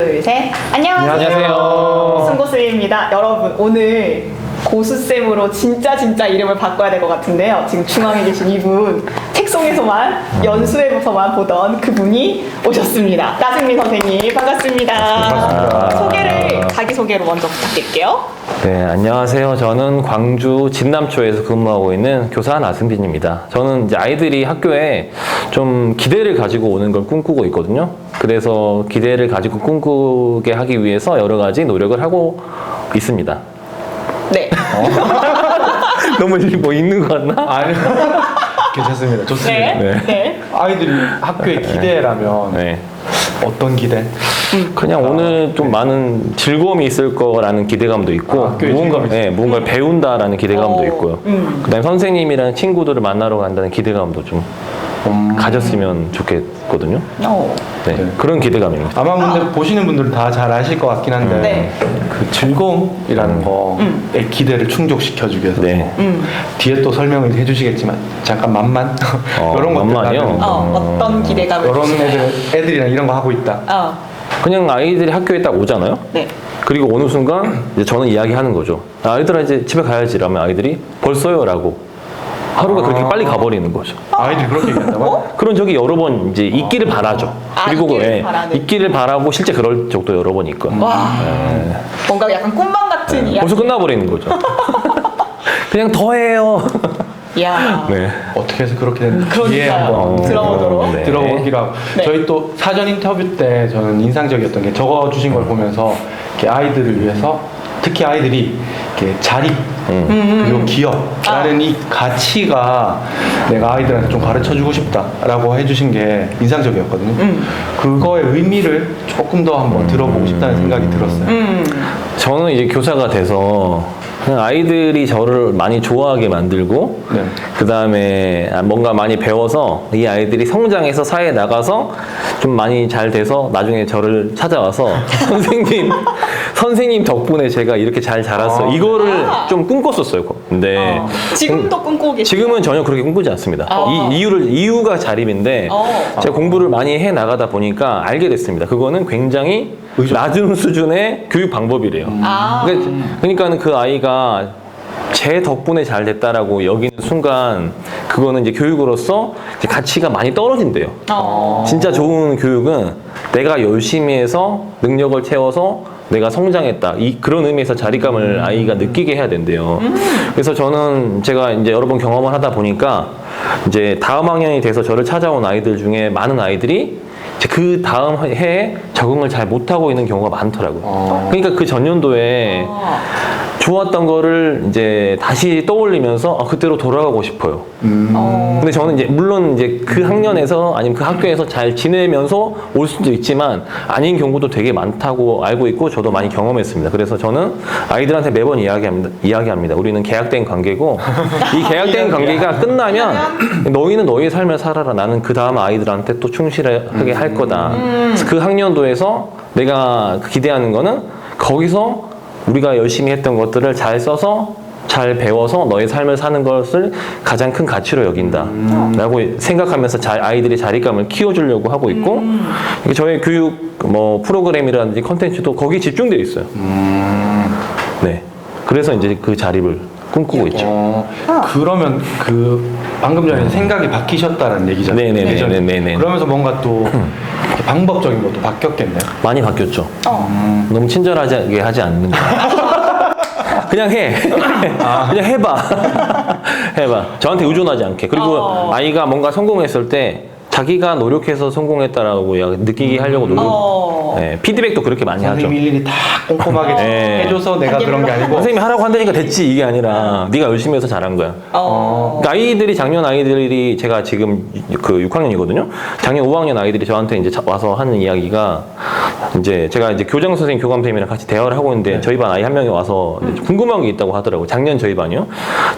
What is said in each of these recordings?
둘, 셋. 안녕하세요. 안녕하세요. 승고쌤입니다. 여러분, 오늘 고수쌤으로 진짜 이름을 바꿔야 될 것 같은데요. 지금 중앙에 계신 이분, 책송에서만, 연수회부서만 보던 그분이 오셨습니다. 나승민 선생님, 반갑습니다. 반갑습니다. 자기소개로 먼저 부탁드릴게요. 네, 안녕하세요. 저는 광주 진남초에서 근무하고 있는 교사 나승빈입니다. 저는 이제 아이들이 학교에 좀 기대를 가지고 오는 걸 꿈꾸고 있거든요. 그래서 기대를 가지고 꿈꾸게 하기 위해서 여러 가지 노력을 하고 있습니다. 네. 너무 뭐 있는 것 같나? 아니요. 괜찮습니다. 좋습니다. 네. 네. 아이들이 학교의 기대라면 네. 어떤 기대? 그냥 오늘 좀 많은 즐거움이 있을 거라는 기대감도 있고, 학교에 무언가를 배운다라는 기대감도 있고요. 그다음에 선생님이랑 친구들을 만나러 간다는 기대감도 좀 가졌으면 좋겠거든요. 네, 네. 그런 기대감입니다. 아마 근데 보시는 분들은 다 잘 아실 것 같긴 한데 네. 그 즐거움이라는 거의 기대를 충족시켜주기 위해서 네. 뒤에 또 설명을 해주시겠지만 잠깐 만만 이런 것들 만만이요? 나는 어떤 기대감을 이런 주시나요? 애들이랑 이런 거 하고 있다. 그냥 아이들이 학교에 딱 오잖아요. 네. 그리고 어느 순간 이제 저는 이야기하는 거죠. 아이들아 이제 집에 가야지. 라면 아이들이 벌써요? 라고 하루가 그렇게 빨리 가버리는 거죠. 아이들이 그렇게 얘기한다고? 그런 적이 여러 번 이제 있기를 바라죠. 그리고 있기를 바라는. 있기를 바라고 실제 그럴 적도 여러 번 있고. 와. 뭔가 약간 꿈만 같은 이야기. 벌써 끝나버리는 거죠. 그냥 더 해요. 이야. 네. 어떻게 해서 그렇게 됐는지 그러니까요. 뒤에 한번 들어보도록. 네. 들어보기로 하고 네. 저희 또 사전 인터뷰 때 저는 인상적이었던 게 적어주신 걸 보면서 이렇게 아이들을 위해서 특히 아이들이 이렇게 자립 그리고 기업라는 이 가치가 내가 아이들한테 좀 가르쳐주고 싶다라고 해주신 게 인상적이었거든요. 그거의 의미를 조금 더 한번 들어보고 싶다는 생각이 들었어요. 저는 이제 교사가 돼서 그냥 아이들이 저를 많이 좋아하게 만들고 네. 그 다음에 뭔가 많이 배워서 이 아이들이 성장해서 사회에 나가서 좀 많이 잘 돼서 나중에 저를 찾아와서 선생님 덕분에 제가 이렇게 잘 자랐어요. 이거를 좀 꿈꿨었어요. 근데 지금도 꿈꾸고 계시죠? 지금은 전혀 그렇게 꿈꾸지 않습니다. 이유가 자립인데 제가 공부를 많이 해 나가다 보니까 알게 됐습니다. 그거는 굉장히 낮은 수준의 교육 방법이래요. 그러니까는 그 아이가 제 덕분에 잘 됐다라고 여기는 순간 그거는 이제 교육으로서 이제 가치가 많이 떨어진대요. 진짜 좋은 교육은 내가 열심히 해서 능력을 채워서 내가 성장했다. 그런 의미에서 자립감을 아이가 느끼게 해야 된대요. 그래서 저는 제가 이제 여러 번 경험을 하다 보니까 이제 다음 학년이 돼서 저를 찾아온 아이들 중에 많은 아이들이 이제 그 다음 해에 적응을 잘 못하고 있는 경우가 많더라고요. 그러니까 그 전년도에 좋았던 거를 이제 다시 떠올리면서 그때로 돌아가고 싶어요. 근데 저는 이제 물론 이제 그 학년에서 아니면 그 학교에서 잘 지내면서 올 수도 있지만 아닌 경우도 되게 많다고 알고 있고 저도 많이 경험했습니다. 그래서 저는 아이들한테 매번 이야기합니다. 우리는 계약된 관계고 이 계약된 관계가 끝나면 너희는 너희의 삶을 살아라. 나는 그 다음 아이들한테 또 충실하게 할 거다. 그래서 그 학년도에서 내가 기대하는 거는 거기서 우리가 열심히 했던 것들을 잘 써서 잘 배워서 너의 삶을 사는 것을 가장 큰 가치로 여긴다 라고 생각하면서 아이들의 자립감을 키워주려고 하고 있고 저의 교육 프로그램이라든지 컨텐츠도 거기에 집중되어 있어요. 네. 그래서 이제 그 자립을 꿈꾸고 있죠. 그러면 그 방금 전에 생각이 바뀌셨다는 얘기잖아요. 네네네네네. 그러면서 뭔가 또 방법적인 것도 바뀌었겠네요. 많이 바뀌었죠. 너무 친절하게 하지 않는 거. 그냥 해. 그냥 해봐. 해봐. 저한테 의존하지 않게. 그리고 아이가 뭔가 성공했을 때 자기가 노력해서 성공했다라고 느끼게 하려고 피드백도 그렇게 많이 하죠. 선생님 일일이 다 꼼꼼하게 해줘서 내가 그런 게 아니고 선생님이 하라고 한다니까 됐지 이게 아니라 네가 열심히 해서 잘한 거야. 그러니까 작년 아이들이 제가 지금 그 6학년이거든요. 작년 5학년 아이들이 저한테 이제 와서 하는 이야기가 이제 제가 이제 교장 선생님, 교감 선생님이랑 같이 대화를 하고 있는데 저희 반 아이 한 명이 와서 궁금한 게 있다고 하더라고요. 작년 저희 반이요.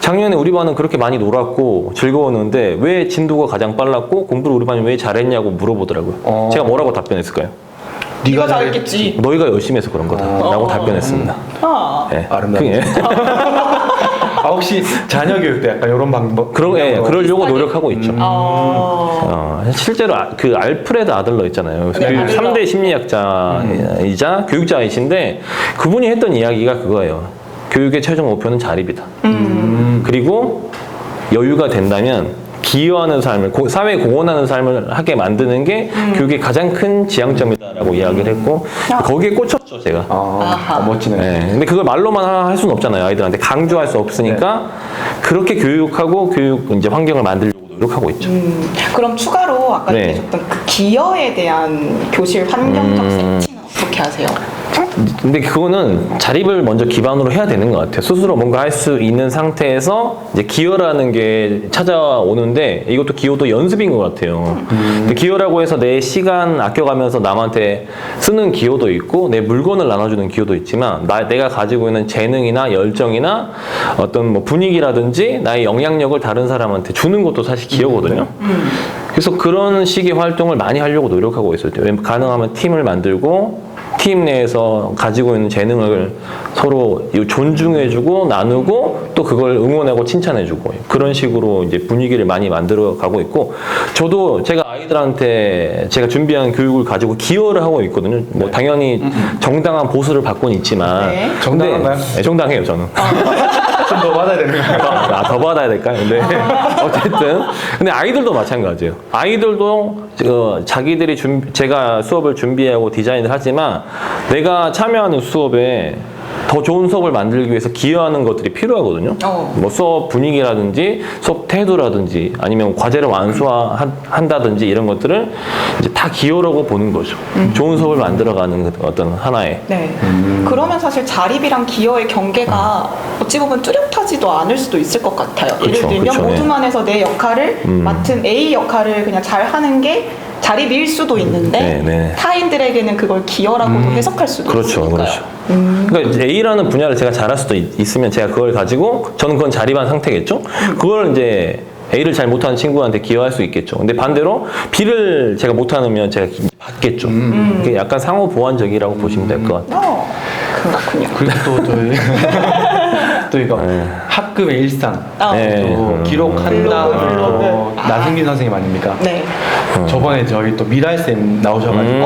작년에 우리 반은 그렇게 많이 놀았고 즐거웠는데 왜 진도가 가장 빨랐고 공부를 우리 반이 왜 잘했냐고 물어보더라고요. 제가 뭐라고 답변했을까요? 네가 잘했겠지. 너희가 열심히 해서 그런 거다 라고 답변했습니다. 아름답네. 혹시 자녀 교육 때 약간 이런 방법? 그러려고 노력하고 있죠. 어. 실제로 그 알프레드 아들러 있잖아요. 그 네, 아들러. 3대 심리학자이자 교육자이신데 그분이 했던 이야기가 그거예요. 교육의 최종 목표는 자립이다. 그리고 여유가 된다면 기여하는 삶을, 사회에 공헌하는 삶을 하게 만드는 게 교육의 가장 큰 지향점이다라고 이야기를 했고 거기에 꽂혔죠, 제가. 멋지네. 네, 근데 그걸 말로만 할 수는 없잖아요. 아이들한테 강조할 수 없으니까 그렇게 교육하고 교육 이제 환경을 만들려고 노력하고 있죠. 그럼 추가로 아까 네. 얘기하셨던 그 기여에 대한 교실 환경적 세팅은 어떻게 하세요? 근데 그거는 자립을 먼저 기반으로 해야 되는 것 같아요. 스스로 뭔가 할 수 있는 상태에서 이제 기여라는 게 찾아오는데 이것도 기여도 연습인 것 같아요. 근데 기여라고 해서 내 시간 아껴가면서 남한테 쓰는 기여도 있고 내 물건을 나눠주는 기여도 있지만 내가 가지고 있는 재능이나 열정이나 어떤 뭐 분위기라든지 나의 영향력을 다른 사람한테 주는 것도 사실 기여거든요. 그래서 그런 식의 활동을 많이 하려고 노력하고 있어요. 가능하면 팀을 만들고 팀 내에서 가지고 있는 재능을 서로 존중해주고 나누고 또 그걸 응원하고 칭찬해주고 그런 식으로 이제 분위기를 많이 만들어 가고 있고 저도 제가 아이들한테 제가 준비한 교육을 가지고 기여를 하고 있거든요. 뭐 당연히 정당한 보수를 받고는 있지만 네. 정당한가요? 네, 정당해요 저는. 좀 더 받아야 되는 거예요. 더 받아야 될까요? 근데 어쨌든 근데 아이들도 마찬가지예요. 아이들도 자기들이 제가 수업을 준비하고 디자인을 하지만 내가 참여하는 수업에 더 좋은 수업을 만들기 위해서 기여하는 것들이 필요하거든요. 뭐 수업 분위기라든지 수업 태도라든지 아니면 과제를 완수한다든지 이런 것들을 이제 다 기여라고 보는 거죠. 좋은 수업을 만들어가는 어떤 하나의. 네. 그러면 사실 자립이랑 기여의 경계가 어찌 보면 뚜렷하지도 않을 수도 있을 것 같아요. 예를 그쵸, 들면 그쵸, 모두만 해서 내 역할을 맡은 A 역할을 그냥 잘 하는 게 자립일 수도 있는데 네. 타인들에게는 그걸 기여라고도 해석할 수도 있으니까요. 그렇죠. 그러니까 이제 A라는 분야를 제가 잘할 수도 있으면 제가 그걸 가지고 저는 그건 자립한 상태겠죠. 그걸 이제 A를 잘 못하는 친구한테 기여할 수 있겠죠. 근데 반대로 B를 제가 못하면 제가 받겠죠. 그게 약간 상호 보완적이라고 보시면 될 것 같아요. 그렇군요. 그리고 또 저희 또 이거 학급의 일상 네. 또 기록한다. 블로그. 나승민 선생님 아닙니까? 네. 저번에 저희 또 미랄쌤 나오셔가지고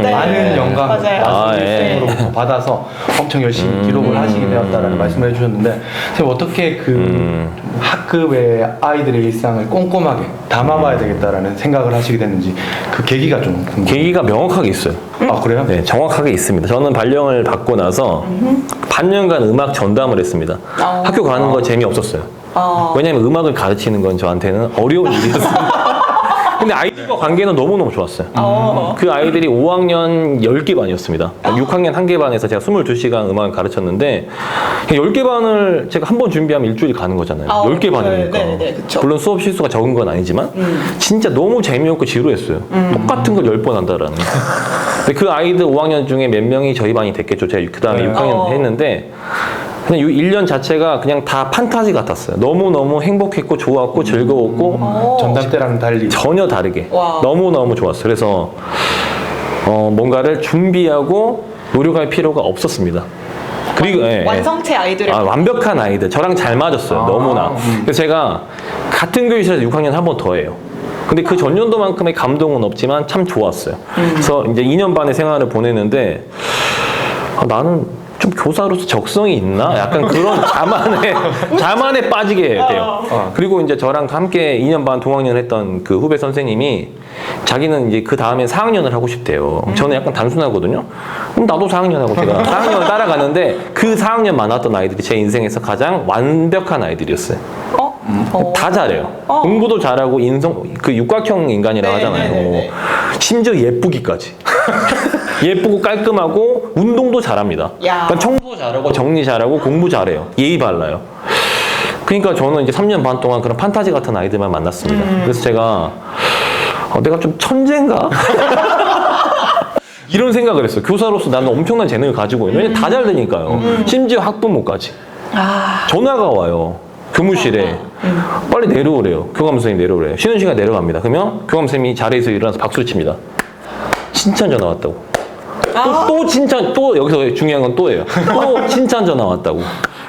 네. 많은 영감 맞아요. 나승민쌤으로부터 받아서 엄청 열심히 기록을 하시게 되었다라는 말씀을 해주셨는데 제가 어떻게 그 학급의 아이들의 일상을 꼼꼼하게 담아봐야 되겠다라는 생각을 하시게 됐는지 그 계기가 좀 궁금해요. 계기가 명확하게 있어요. 아 그래요? 네, 정확하게 있습니다. 저는 발령을 받고 나서 반년간 음악 전담을 했습니다. 학교 가는 거 재미없었어요. 왜냐하면 음악을 가르치는 건 저한테는 어려운 일이었어요. 근데 아이들과 관계는 너무너무 좋았어요. 그 아이들이 5학년 10개 반이었습니다. 6학년 1개 반에서 제가 22시간 음악을 가르쳤는데 10개 반을 제가 한 번 준비하면 일주일 가는 거잖아요. 10개 반이니까. 네, 그쵸. 물론 수업 실수가 적은 건 아니지만 진짜 너무 재미없고 지루했어요. 똑같은 걸 10번 한다라는. 근데 그 아이들 5학년 중에 몇 명이 저희 반이 됐겠죠. 제가 그 다음에 6학년 했는데 그냥 1년 자체가 그냥 다 판타지 같았어요. 너무너무 행복했고 좋았고 즐거웠고 전담 때랑 달리 전혀 다르게 와. 너무너무 좋았어요. 그래서 뭔가를 준비하고 노력할 필요가 없었습니다. 그리고 완성체 아이들을 완벽한 아이들 저랑 잘 맞았어요. 너무나. 그래서 제가 같은 교실에서 6학년 한 번 더 해요. 근데 그 전년도만큼의 감동은 없지만 참 좋았어요. 그래서 이제 2년 반의 생활을 보내는데 나는 좀 교사로서 적성이 있나? 약간 그런 자만에 빠지게 돼요. 그리고 이제 저랑 함께 2년 반 동학년을 했던 그 후배 선생님이 자기는 이제 그 다음에 4학년을 하고 싶대요. 저는 약간 단순하거든요. 그럼 나도 4학년 하고 제가 4학년을 따라가는데 그 4학년 만났던 아이들이 제 인생에서 가장 완벽한 아이들이었어요. 다 잘해요. 공부도 잘하고 그 육각형 인간이라고 하잖아요. 심지어 예쁘기까지. 예쁘고 깔끔하고 운동도 잘합니다. 그러니까 청소 잘하고 정리 잘하고 공부 잘해요. 예의 발라요. 그러니까 저는 이제 3년 반 동안 그런 판타지 같은 아이들만 만났습니다. 그래서 제가 내가 좀 천재인가? 이런 생각을 했어요. 교사로서 나는 엄청난 재능을 가지고 있는. 왜냐면 다 잘 되니까요. 심지어 학부모까지. 전화가 와요. 교무실에 빨리 내려오래요. 교감 선생님 내려오래요. 쉬는 시간에 내려갑니다. 그러면 교감 선생님이 자리에서 일어나서 박수를 칩니다. 칭찬 전화 왔다고. 또 칭찬, 또 여기서 중요한 건 또예요. 또 칭찬 전화 왔다고.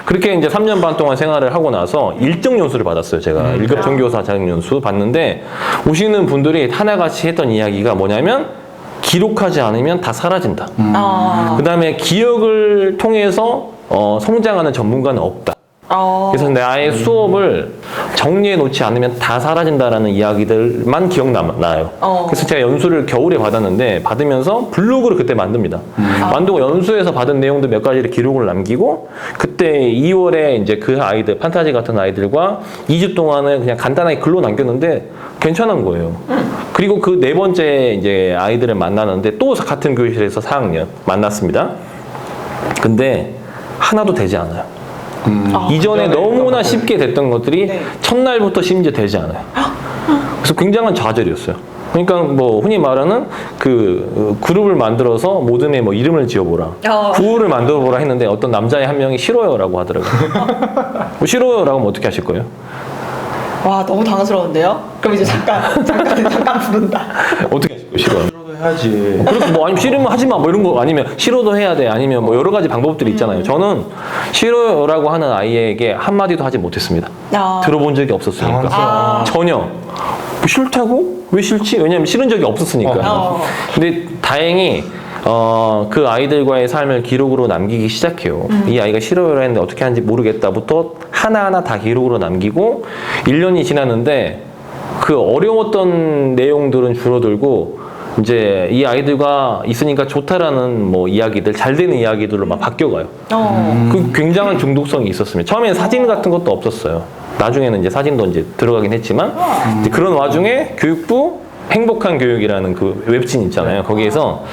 그렇게 이제 3년 반 동안 생활을 하고 나서 일정 연수를 받았어요. 제가 1급 전교사 자격 연수 받는데 오시는 분들이 하나같이 했던 이야기가 뭐냐면 기록하지 않으면 다 사라진다. 그 다음에 기억을 통해서 성장하는 전문가는 없다. 그래서 내 아예 수업을 정리해 놓지 않으면 다 사라진다라는 이야기들만 기억나요. 그래서 제가 연수를 겨울에 받았는데 받으면서 블로그를 그때 만듭니다. 만들고 연수에서 받은 내용들 몇 가지를 기록을 남기고 그때 2월에 이제 그 아이들 판타지 같은 아이들과 2주 동안은 그냥 간단하게 글로 남겼는데 괜찮은 거예요. 그리고 그 네 번째 이제 아이들을 만나는데 또 같은 교실에서 4학년 만났습니다. 근데 하나도 되지 않아요. 이전에 너무나 쉽게 됐던 것들이 네. 첫날부터 심지어 되지 않아요. 그래서 굉장한 좌절이었어요. 그러니까 뭐 흔히 말하는 그 그룹을 만들어서 모든의 뭐 이름을 지어보라, 구호를 만들어보라 했는데 어떤 남자의 한 명이 싫어요라고 하더라고요. 뭐 싫어요라고 하면 어떻게 하실 거예요? 와, 너무 당황스러운데요? 그럼 이제 잠깐 부른다. 어떻게 하실 거예요? 싫어요? 싫어도 해야지. 그렇고 뭐 아니면 싫으면 하지 마 뭐 이런 거 아니면 싫어도 해야 돼 아니면 뭐 여러 가지 방법들이 있잖아요. 저는 싫어요라고 하는 아이에게 한 마디도 하지 못했습니다. 들어본 적이 없었으니까 전혀 뭐 싫다고 왜 싫지? 왜냐면 싫은 적이 없었으니까. 근데 다행히 그 아이들과의 삶을 기록으로 남기기 시작해요. 이 아이가 싫어요를 했는데 어떻게 하는지 모르겠다부터 하나하나 다 기록으로 남기고 1년이 지났는데 그 어려웠던 내용들은 줄어들고 이제 이 아이들과 있으니까 좋다라는 뭐 이야기들, 잘 되는 이야기들로 막 바뀌어가요. 그 굉장한 중독성이 있었습니다. 처음에는 사진 같은 것도 없었어요. 나중에는 이제 사진도 이제 들어가긴 했지만 이제 그런 와중에 교육부 행복한 교육이라는 그 웹진 있잖아요. 거기에서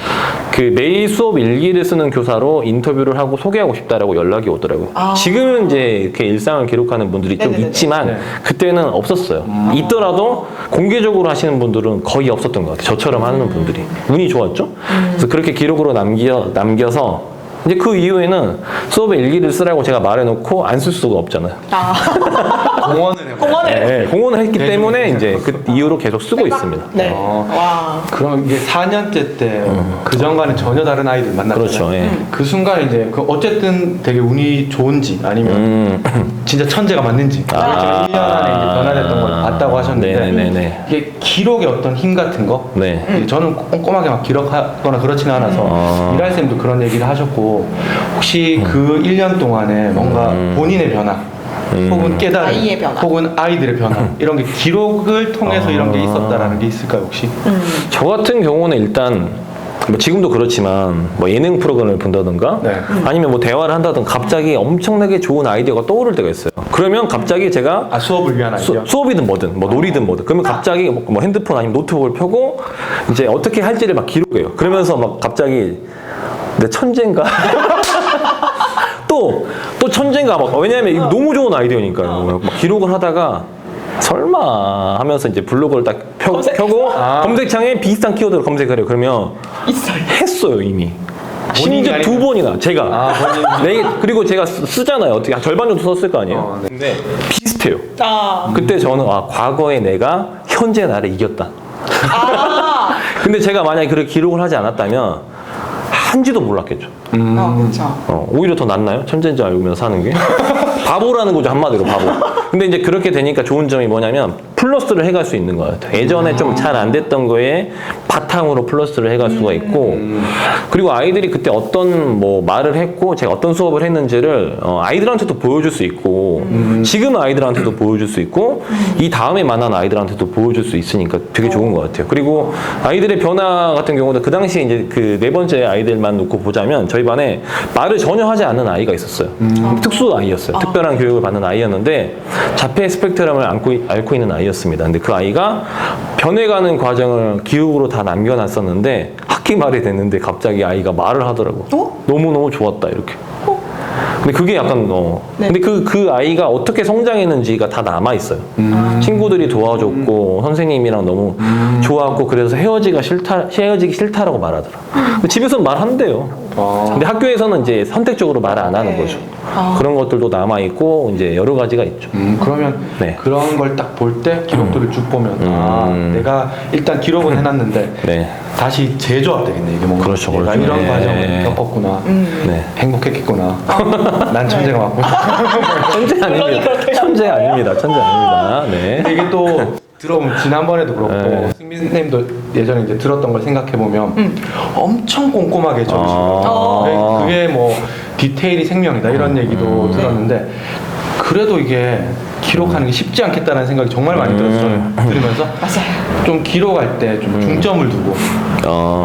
그 매일 수업 일기를 쓰는 교사로 인터뷰를 하고 소개하고 싶다라고 연락이 오더라고요. 지금은 이제 이렇게 일상을 기록하는 분들이 좀 네네네. 있지만 그때는 없었어요. 있더라도 공개적으로 하시는 분들은 거의 없었던 것 같아요. 저처럼 하는 분들이. 운이 좋았죠? 그래서 그렇게 기록으로 남겨서 이제 그 이후에는 수업에 일기를 쓰라고 제가 말해놓고 안 쓸 수가 없잖아요. 공헌을 해요. 네, 공헌을 했기 때문에 이제 그 이후로 계속 쓰고 있습니다. 네. 와. 그럼 이게 4년째 때 그 전과는 전혀 다른 아이들 만났잖아요. 그렇죠. 예. 그 순간에 이제 그 어쨌든 되게 운이 좋은지 아니면 진짜 천재가 맞는지 제가 1년 안에 이제 변화됐던 걸 봤다고 하셨는데 네네네. 이게 기록의 어떤 힘 같은 거 네. 저는 꼼꼼하게 막 기록하거나 그렇지는 않아서 미랄 쌤도 그런 얘기를 하셨고 혹시 그 1년 동안에 뭔가 본인의 변화 혹은 깨달음 아이의 변화. 혹은 아이들의 변화 이런 게 기록을 통해서 이런 게 있었다라는 게 있을까요 혹시? 저 같은 경우는 일단 뭐 지금도 그렇지만 뭐 예능 프로그램을 본다든가 네. 아니면 뭐 대화를 한다든가 갑자기 엄청나게 좋은 아이디어가 떠오를 때가 있어요. 그러면 갑자기 제가 수업을 위한 아이디어? 수업이든 뭐든 뭐 놀이든 뭐든 그러면 갑자기 뭐 핸드폰 아니면 노트북을 펴고 이제 어떻게 할지를 막 기록해요. 그러면서 막 갑자기 내 천재인가? 또 천재인가 막 왜냐면 이거 너무 좋은 아이디어니까요. 막 기록을 하다가 설마 하면서 이제 블로그를 딱 펴고 검색창에 비슷한 키워드로 검색을 해요. 그러면 했어요 이미. 심지어 2번이나 제가 그리고 제가 쓰잖아요. 어떻게 절반 정도 썼을 거 아니에요. 근데 비슷해요. 그때 저는 과거에 내가 현재 나를 이겼다. 근데 제가 만약에 그렇게 기록을 하지 않았다면 한지도 몰랐겠죠. 그렇죠. 오히려 더 낫나요? 천재인 줄 알면서 사는 게? 바보라는 거죠, 한마디로 바보. 근데 이제 그렇게 되니까 좋은 점이 뭐냐면 플러스를 해갈 수 있는 것 같아요. 예전에 좀 잘 안 됐던 거에 바탕으로 플러스를 해갈 수가 있고 그리고 아이들이 그때 어떤 뭐 말을 했고 제가 어떤 수업을 했는지를 아이들한테도 보여줄 수 있고 지금 아이들한테도 보여줄 수 있고 이 다음에 만난 아이들한테도 보여줄 수 있으니까 되게 좋은 것 같아요. 그리고 아이들의 변화 같은 경우도 그 당시에 이제 그 네 번째 아이들만 놓고 보자면 저희 반에 말을 전혀 하지 않는 아이가 있었어요. 특수 아이였어요. 특별한 교육을 받는 아이였는데 자폐 스펙트럼을 앓고 있는 아이였습니다. 근데 그 아이가 변해가는 과정을 기록으로 다 남겨놨었는데 학기 말이 됐는데 갑자기 아이가 말을 하더라고. 너무너무 좋았다 이렇게. 근데 그게 약간 근데 그 아이가 어떻게 성장했는지가 다 남아있어요. 친구들이 도와줬고 선생님이랑 너무 좋았고 그래서 헤어지기 싫다라고 말하더라. 집에서는 말한대요. 근데 학교에서는 이제 선택적으로 말을 안 하는 네. 거죠. 그런 것들도 남아 있고 이제 여러 가지가 있죠. 그러면 네. 그런 걸 딱 볼 때 기록들을 쭉 보면 내가 일단 기록은 해놨는데 네. 다시 재조합되겠네. 이게 뭔가 그렇죠, 내가 그렇죠. 이런 네. 과정을 겪었구나. 네. 행복했겠구나. 난 천재가 맞구나. 천재 아닙니다. 천재 아닙니다. 천재 아닙니다. 네. 근데 이게 또 들어보면 지난번에도 그렇고 네. 승민님도 예전에 이제 들었던 걸 생각해 보면 엄청 꼼꼼하게 적으시더라고요. 그게 뭐 디테일이 생명이다 이런 얘기도 들었는데 그래도 이게 기록하는 게 쉽지 않겠다는 생각이 정말 많이 들었어요. 저는 들으면서 맞아요. 좀 기록할 때 좀 중점을 두고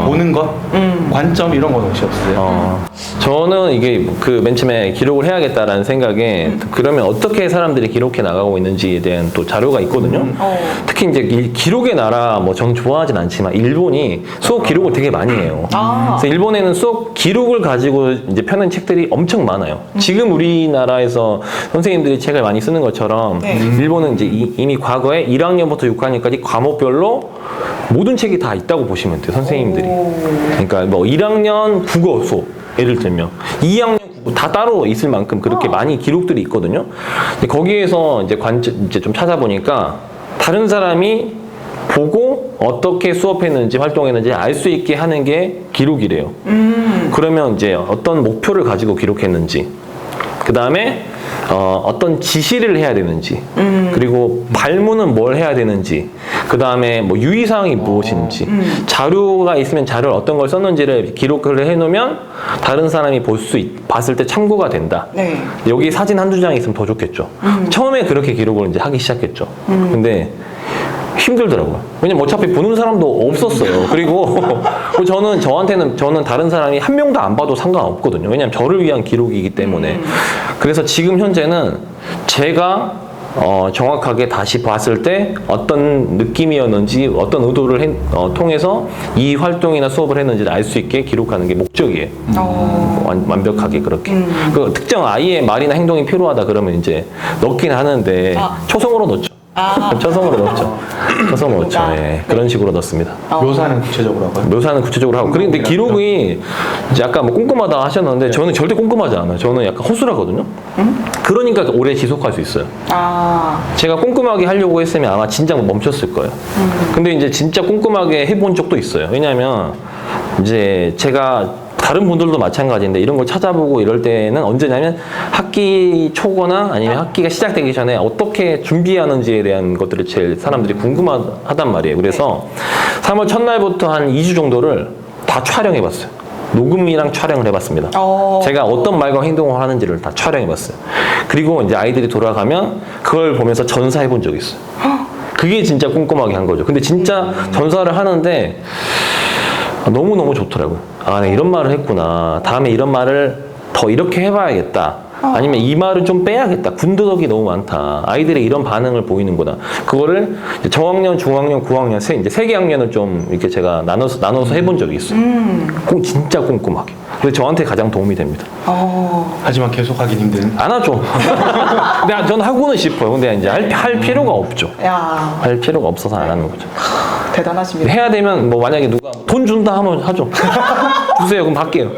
보는 것, 관점 이런 건 혹시 없으세요? 저는 이게 그 맨 처음에 기록을 해야겠다라는 생각에 그러면 어떻게 사람들이 기록해 나가고 있는지에 대한 또 자료가 있거든요. 특히 이제 이 기록의 나라 뭐 전 좋아하진 않지만 일본이 수업 기록을 되게 많이 해요. 그래서 일본에는 수업 기록을 가지고 이제 펴는 책들이 엄청 많아요. 지금 우리나라에서 선생님들이 책을 많이 쓰는 것처럼 네. 일본은 이제 이미 과거에 1학년부터 6학년까지 과목별로 모든 책이 다 있다고 보시면 돼요, 선생님들이. 그러니까 뭐 1학년 국어 수업, 예를 들면 2학년 국어 다 따로 있을 만큼 그렇게 많이 기록들이 있거든요. 근데 거기에서 이제 좀 찾아보니까 다른 사람이 보고 어떻게 수업했는지 활동했는지 알 수 있게 하는 게 기록이래요. 그러면 이제 어떤 목표를 가지고 기록했는지, 그 다음에 어떤 지시를 해야 되는지, 그리고 발문은 뭘 해야 되는지, 그 다음에 뭐 유의사항이 무엇인지, 자료가 있으면 자료를 어떤 걸 썼는지를 기록을 해놓으면 다른 사람이 봤을 때 참고가 된다. 네. 여기 사진 한두 장 있으면 더 좋겠죠. 처음에 그렇게 기록을 이제 하기 시작했죠. 근데 힘들더라고요. 왜냐면 어차피 보는 사람도 없었어요. 그리고 저는 다른 사람이 한 명도 안 봐도 상관없거든요. 왜냐면 저를 위한 기록이기 때문에. 그래서 지금 현재는 제가 정확하게 다시 봤을 때 어떤 느낌이었는지 어떤 의도를 통해서 이 활동이나 수업을 했는지를 알 수 있게 기록하는 게 목적이에요. 완벽하게 그렇게. 그 특정 아이의 말이나 행동이 필요하다 그러면 이제 넣긴 하는데 초성으로 넣죠. 초성으로 넣었죠. 초성으로 넣었죠. 예. 그런 식으로 넣습니다. 묘사는 구체적으로 하고요? 묘사는 구체적으로 하고. 그런데 기록이 이제 아까 뭐 꼼꼼하다 하셨는데 저는 절대 꼼꼼하지 않아요. 저는 약간 허술하거든요. 그러니까 오래 지속할 수 있어요. 제가 꼼꼼하게 하려고 했으면 아마 진작 멈췄을 거예요. 근데 이제 진짜 꼼꼼하게 해본 적도 있어요. 왜냐하면 이제 제가 다른 분들도 마찬가지인데 이런 걸 찾아보고 이럴 때는 언제냐면 학기 초거나 아니면 학기가 시작되기 전에 어떻게 준비하는지에 대한 것들을 제일 사람들이 궁금하단 말이에요. 그래서 3월 첫날부터 한 2주 정도를 다 촬영해봤어요. 녹음이랑 촬영을 해봤습니다. 제가 어떤 말과 행동을 하는지를 다 촬영해봤어요. 그리고 이제 아이들이 돌아가면 그걸 보면서 전사해본 적이 있어요. 그게 진짜 꼼꼼하게 한 거죠. 근데 진짜 전사를 하는데 너무너무 좋더라고요. 아, 내가 이런 말을 했구나. 다음에 이런 말을 더 이렇게 해봐야겠다. 아니면 이 말을 좀 빼야겠다. 군더더기 너무 많다. 아이들의 이런 반응을 보이는구나. 그거를 이제 저학년, 중학년, 고학년, 이제 세 개 학년을 좀 이렇게 제가 나눠서 해본 적이 있어요. 진짜 꼼꼼하게. 그래서 저한테 가장 도움이 됩니다. 하지만 계속 하긴 힘든. 안 하죠. 근데 저는 하고는 싶어요. 근데 이제 할 필요가 없죠. 할 필요가 없어서 안 하는 거죠. 대단하십니다. 해야 되면 뭐 만약에 누가 돈 준다 하면 하죠. 주세요. 그럼 받게요.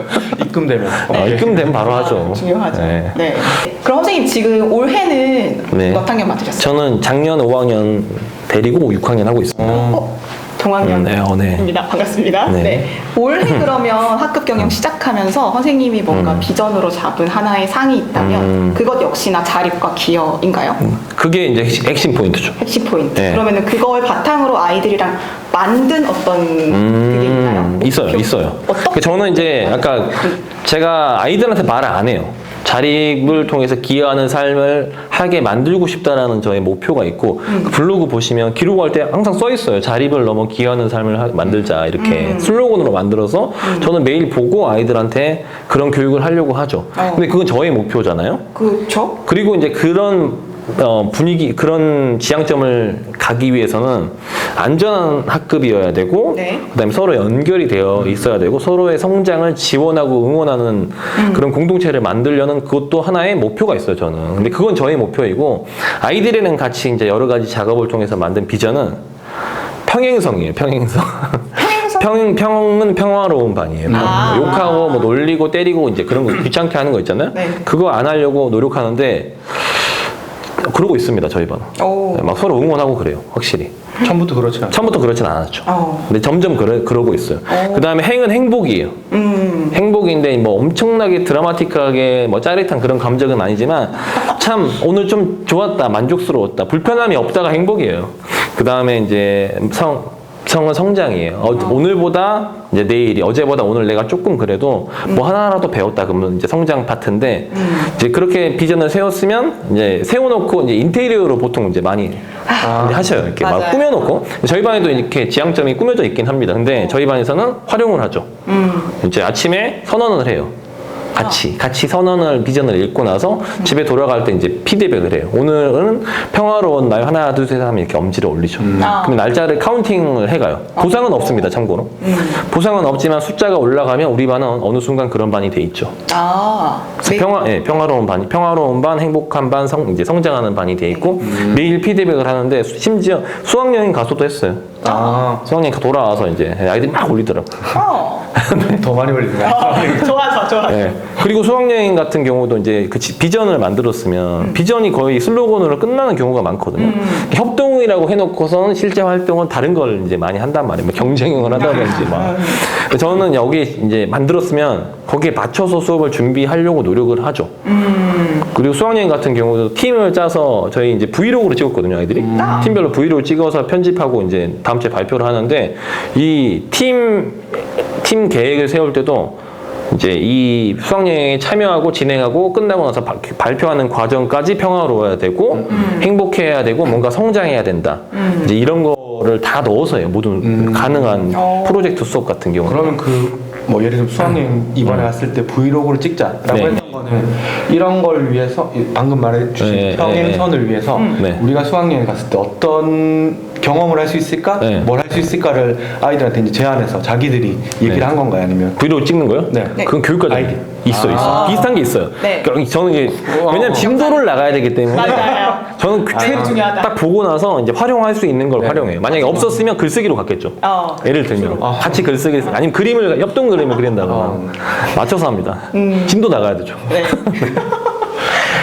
입금되면. 입금되면 바로 하죠. 중요하죠. 네. 네. 그럼 선생님 지금 올해는 네. 몇 학년 맡으셨어요? 저는 작년 5학년 데리고 6학년 하고 있습니다. 동학년입니다. 네. 반갑습니다. 네. 네. 올해 그러면 학급 경영 시작하면서 선생님이 뭔가 비전으로 잡은 하나의 상이 있다면 그것 역시나 자립과 기여인가요? 그게 이제 핵심 포인트죠. 핵심 포인트. 네. 그러면은 그걸 바탕으로 아이들이랑 만든 어떤 그게 있나요? 있어요. 어떻게? 저는 이제 아까 제가 아이들한테 말을 안 해요. 자립을 통해서 기여하는 삶을 하게 만들고 싶다라는 저의 목표가 있고 그 블로그 보시면 기록할 때 항상 써 있어요. 자립을 넘어 기여하는 삶을 만들자 이렇게 슬로건으로 만들어서 저는 매일 보고 아이들한테 그런 교육을 하려고 하죠. 근데 그건 저의 목표잖아요. 그렇죠. 그리고 이제 그런 분위기, 그런 지향점을 가기 위해서는 안전한 학급이어야 되고, 네. 그다음에 서로 연결이 되어 있어야 되고, 서로의 성장을 지원하고 응원하는 그런 공동체를 만들려는 그것도 하나의 목표가 있어요, 저는. 근데 그건 저의 목표이고, 아이들이랑 같이 이제 여러 가지 작업을 통해서 만든 비전은 평행성이에요, 평행성. 평은 평화로운 반이에요. 욕하고 뭐 놀리고 때리고 이제 그런 거 귀찮게 하는 거 있잖아요. 네. 그거 안 하려고 노력하는데 그러고 있습니다. 저희 반은. 오. 막 서로 응원하고 그래요. 확실히. 처음부터 그렇지 않아요. 처음부터 그렇진 않았죠. 근데 점점 그러고 있어요. 그 다음에 행은 행복이에요. 행복인데 뭐 엄청나게 드라마틱하게 뭐 짜릿한 그런 감정은 아니지만 참 오늘 좀 좋았다, 만족스러웠다, 불편함이 없다가 행복이에요. 그 다음에 이제 성은 성장이에요. 오늘보다 이제 내일이, 어제보다 오늘 내가 조금 그래도 뭐 하나라도 배웠다 그러면 이제 성장 파트인데 이제 그렇게 비전을 세웠으면 이제 세워놓고 이제 인테리어로 보통 이제 많이 이제 하셔요. 이렇게 막 맞아요. 꾸며놓고 저희 반에도 이렇게 지향점이 꾸며져 있긴 합니다. 근데 저희 반에서는 활용을 하죠. 이제 아침에 선언을 해요. 같이 선언을 비전을 읽고 나서 집에 돌아갈 때 이제 피드백을 해요. 오늘은 평화로운 날 하나 둘 셋 하면 이렇게 엄지를 올리죠. 그럼 날짜를 카운팅을 해가요. 보상은 없습니다. 참고로. 보상은 없지만 숫자가 올라가면 우리 반은 어느 순간 그런 반이 돼 있죠. 그래서 평화로운 반, 행복한 반, 이제 성장하는 반이 돼 있고 매일 피드백을 하는데 심지어 수학여행 가서도 했어요. 수학여행 돌아와서 이제 아이들이 막 올리더라고요. 더 많이 올리네요. 좋아. 네. 그리고 수학여행 같은 경우도 이제 그 비전을 만들었으면 비전이 거의 슬로건으로 끝나는 경우가 많거든요. 협동이라고 해놓고선 실제 활동은 다른 걸 이제 많이 한단 말이에요. 뭐 경쟁을 한다든지 막. 저는 여기 이제 만들었으면 거기에 맞춰서 수업을 준비하려고 노력을 하죠. 그리고 수학여행 같은 경우도 팀을 짜서 저희 이제 브이로그로 찍었거든요, 아이들이. 팀별로 브이로그 찍어서 편집하고 이제 다음 주에 발표를 하는데 이 팀 계획을 세울 때도 이제 이 수학여행에 참여하고 진행하고 끝나고 나서 발표하는 과정까지 평화로워야 되고 행복해야 되고 뭔가 성장해야 된다. 이제 이런 거를 다 넣어서 해요. 모든 가능한 프로젝트 수업 같은 경우. 그러면 뭐 예를 들면 수학여행 이번에 갔을 때 브이로그를 찍자라고 네. 했던 거는 이런 걸 위해서 방금 말해주신 네, 평행선을 위해서 네. 우리가 수학여행 갔을 때 어떤 경험을 할 수 있을까? 네. 뭘 할 수 있을까를 아이들한테 이제 제안해서 자기들이 얘기를 한 건가요? 아니면 브이로그 찍는 거요? 네. 그건 교육과정 아이디. 있어. 비슷한 게 있어요. 네. 그러니까 저는 이제 왜냐면 진도를 나가야 되기 때문에 맞아요. 저는 제일 중요하다. 딱 보고 나서 이제 활용할 수 있는 걸 활용해요. 만약에 없었으면 글쓰기로 갔겠죠. 예를 들면 같이 글쓰기 아니면 그림을 협동 그림을 그린다거나 맞춰서 합니다. 진도 나가야 되죠. 네.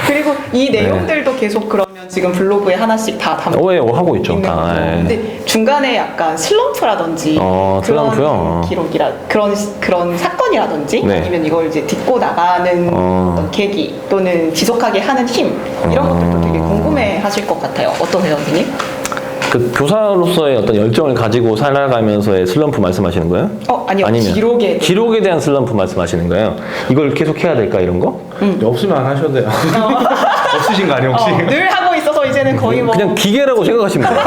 그리고 이 내용들도 계속 그러면 지금 블로그에 하나씩 다 담고 하고 있죠. 있는 다. 거죠. 근데 중간에 약간 슬럼프라든지 그런 슬럼프요? 기록이라 그런 사건이라든지 네. 아니면 이걸 이제 딛고 나가는 어떤 계기 또는 지속하게 하는 힘 이런 것들도 되게 궁금해하실 것 같아요. 어떠세요, 선생님? 그 교사로서의 어떤 열정을 가지고 살아가면서의 슬럼프 말씀하시는 거예요? 아니요. 아니면 기록에 대한 슬럼프 말씀하시는 거예요? 이걸 계속 해야 될까 이런 거? 없으면 안 하셔도 돼요. 없으신 거 아니에요 혹시? 늘 하고 있어서 이제는 거의 뭐 그냥 기계라고 생각하시면 돼요.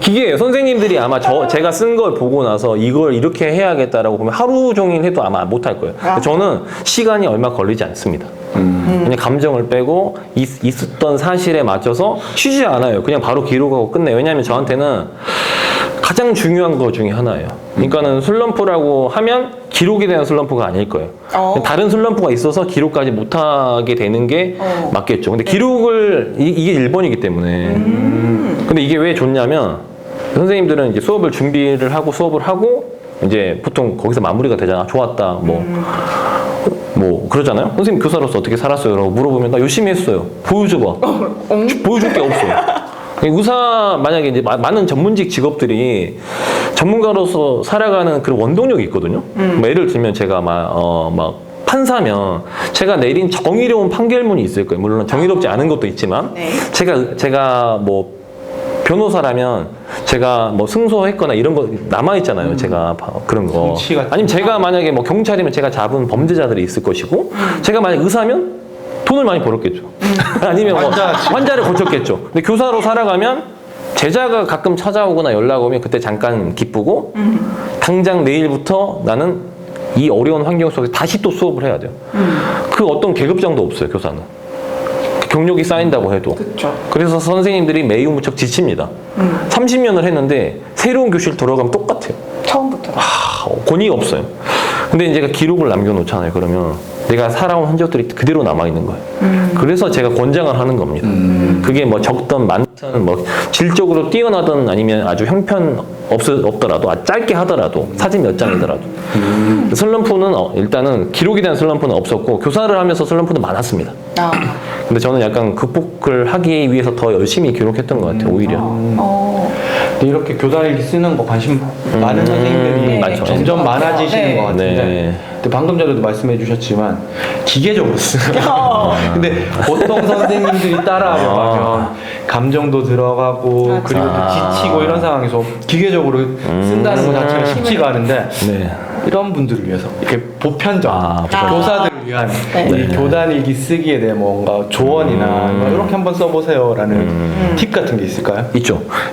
기계예요. 선생님들이 아마 제가 쓴 걸 보고 나서 이걸 이렇게 해야겠다라고 보면 하루 종일 해도 아마 못할 거예요. 저는 시간이 얼마 걸리지 않습니다. 그냥 감정을 빼고 있었던 사실에 맞춰서 쉬지 않아요. 그냥 바로 기록하고 끝내요. 왜냐하면 저한테는 가장 중요한 거 중에 하나예요. 그러니까는 슬럼프라고 하면 기록에 대한 슬럼프가 아닐 거예요. 다른 슬럼프가 있어서 기록까지 못하게 되는 게 맞겠죠. 근데 기록을 이게 1번이기 때문에 근데 이게 왜 좋냐면 선생님들은 이제 수업을 준비를 하고 수업을 하고 이제 보통 거기서 마무리가 되잖아. 좋았다. 뭐 그러잖아요. 선생님 교사로서 어떻게 살았어요? 라고 물어보면 나 열심히 했어요. 보여줘봐. 보여줄 게 없어요. 의사 만약에 이제 많은 전문직 직업들이 전문가로서 살아가는 그런 원동력이 있거든요. 뭐 예를 들면 제가 막 판사면 제가 내린 정의로운 판결문이 있을 거예요. 물론 정의롭지 않은 것도 있지만 네. 제가 뭐 변호사라면 제가 뭐 승소했거나 이런 거 남아 있잖아요. 제가 그런 거. 아니면 제가 만약에 뭐 경찰이면 제가 잡은 범죄자들이 있을 것이고 제가 만약 의사면 돈을 많이 벌었겠죠. 아니면 뭐 환자를 고쳤겠죠. 근데 교사로 살아가면 제자가 가끔 찾아오거나 연락 오면 그때 잠깐 기쁘고 당장 내일부터 나는 이 어려운 환경 속에서 다시 또 수업을 해야 돼요. 그 어떤 계급장도 없어요, 교사는. 경력이 쌓인다고 해도. 그쵸. 그래서 선생님들이 매우 무척 지칩니다. 30년을 했는데 새로운 교실 돌아가면 똑같아요. 처음부터. 권위가 없어요. 근데 이제 기록을 남겨놓잖아요. 그러면 내가 살아온 흔적들이 그대로 남아있는 거예요. 그래서 제가 권장을 하는 겁니다. 그게 뭐 적든 많든 뭐 질적으로 뛰어나든 아니면 아주 없더라도 짧게 하더라도 사진 몇 장이더라도 슬럼프는 일단은 기록에 대한 슬럼프는 없었고 교사를 하면서 슬럼프는 많았습니다. 아. 근데 저는 약간 극복을 하기 위해서 더 열심히 기록했던 것 같아요. 오히려. 근데 이렇게 교사일기 쓰는 거 관심 많은 선생님들이 많죠. 점점 많아지시는 네. 것 같은데 네. 근데 방금 전에도 말씀해 주셨지만 기계적으로 쓰는 근데 보통 선생님들이 따라하면 감정도 들어가고 그리고 또 지치고 이런 상황에서 기계적으로 쓴다는 것 자체가 쉽지가 않은데 네. 이런 분들을 위해서 이렇게 보편적 교사들을 위한 네. 이 교단일기 쓰기에 대해 뭔가 조언이나 이렇게 한번 써보세요라는 팁 같은 게 있을까요? 있죠. 그러니까